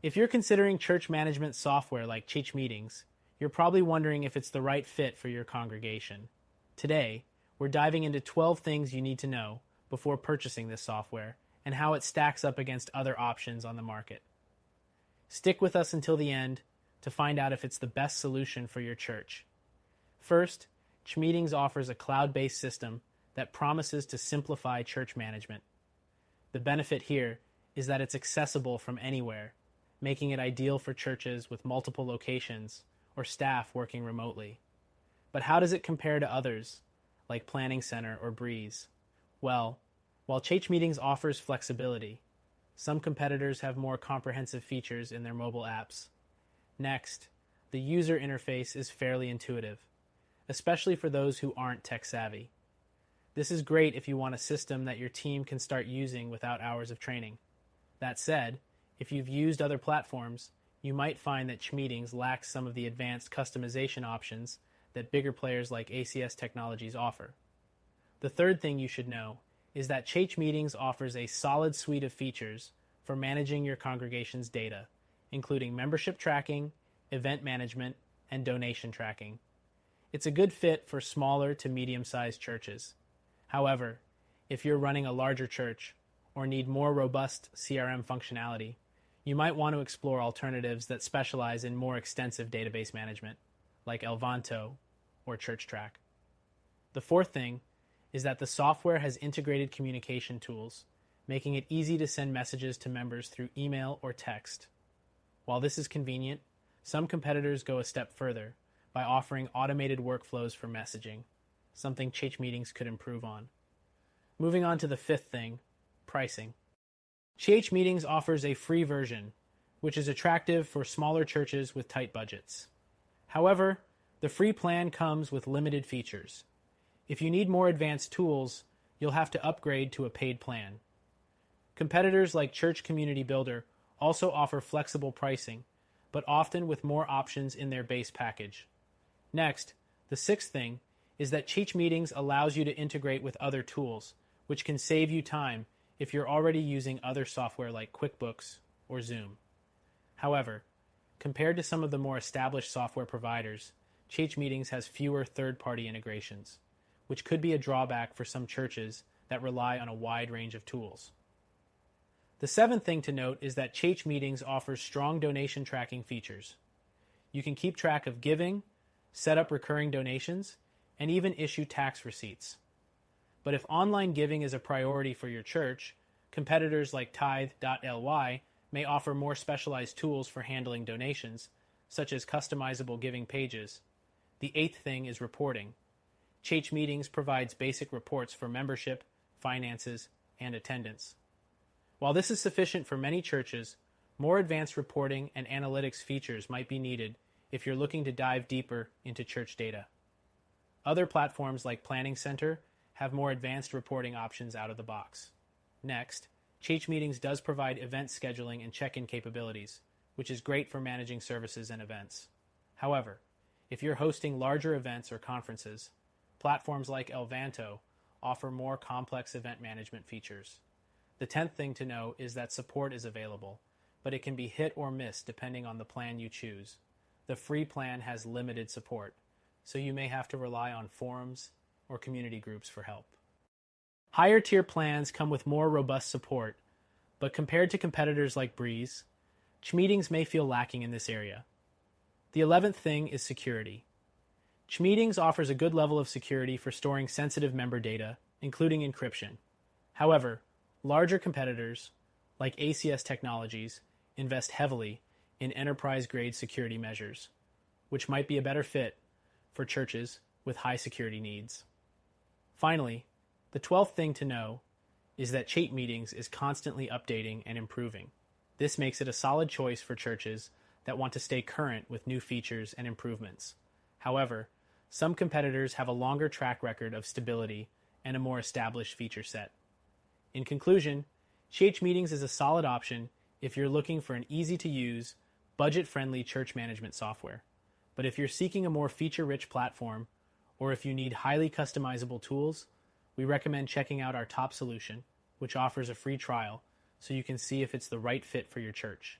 If you're considering church management software like ChMeetings, you're probably wondering if it's the right fit for your congregation. Today, we're diving into 12 things you need to know before purchasing this software and how it stacks up against other options on the market. Stick with us until the end to find out if it's the best solution for your church. First, ChMeetings offers a cloud-based system that promises to simplify church management. The benefit here is that it's accessible from anywhere, making it ideal for churches with multiple locations or staff working remotely. But how does it compare to others, like Planning Center or Breeze? Well, while ChMeetings offers flexibility, some competitors have more comprehensive features in their mobile apps. Next, the user interface is fairly intuitive, especially for those who aren't tech-savvy. This is great if you want a system that your team can start using without hours of training. That said, if you've used other platforms, you might find that ChMeetings lacks some of the advanced customization options that bigger players like ACS Technologies offer. The third thing you should know is that ChMeetings offers a solid suite of features for managing your congregation's data, including membership tracking, event management, and donation tracking. It's a good fit for smaller to medium-sized churches. However, if you're running a larger church or need more robust CRM functionality, you might want to explore alternatives that specialize in more extensive database management, like Elvanto or ChurchTrack. The fourth thing is that the software has integrated communication tools, making it easy to send messages to members through email or text. While this is convenient, some competitors go a step further by offering automated workflows for messaging, something ChMeetings could improve on. Moving on to the fifth thing, pricing. ChMeetings offers a free version, which is attractive for smaller churches with tight budgets. However, the free plan comes with limited features. If you need more advanced tools, you'll have to upgrade to a paid plan. Competitors like Church Community Builder also offer flexible pricing, but often with more options in their base package. Next, the sixth thing is that ChMeetings allows you to integrate with other tools, which can save you time if you're already using other software like QuickBooks or Zoom. However, compared to some of the more established software providers, ChMeetings has fewer third-party integrations, which could be a drawback for some churches that rely on a wide range of tools. The seventh thing to note is that ChMeetings offers strong donation tracking features. You can keep track of giving, set up recurring donations, and even issue tax receipts. But if online giving is a priority for your church, competitors like Tithe.ly may offer more specialized tools for handling donations, such as customizable giving pages. The eighth thing is reporting. ChMeetings provides basic reports for membership, finances, and attendance. While this is sufficient for many churches, more advanced reporting and analytics features might be needed if you're looking to dive deeper into church data. Other platforms like Planning Center have more advanced reporting options out of the box. Next, ChMeetings does provide event scheduling and check-in capabilities, which is great for managing services and events. However, if you're hosting larger events or conferences, platforms like Elvanto offer more complex event management features. The 10th thing to know is that support is available, but it can be hit or miss depending on the plan you choose. The free plan has limited support, so you may have to rely on forums or community groups for help. Higher tier plans come with more robust support, but compared to competitors like Breeze, ChMeetings may feel lacking in this area. The 11th thing is security. ChMeetings offers a good level of security for storing sensitive member data, including encryption. However, larger competitors, like ACS Technologies, invest heavily in enterprise-grade security measures, which might be a better fit for churches with high security needs. Finally, the 12th thing to know is that ChMeetings is constantly updating and improving. This makes it a solid choice for churches that want to stay current with new features and improvements. However, some competitors have a longer track record of stability and a more established feature set. In conclusion, ChMeetings is a solid option if you're looking for an easy-to-use, budget-friendly church management software. But if you're seeking a more feature-rich platform, or if you need highly customizable tools, we recommend checking out our top solution, which offers a free trial so you can see if it's the right fit for your church.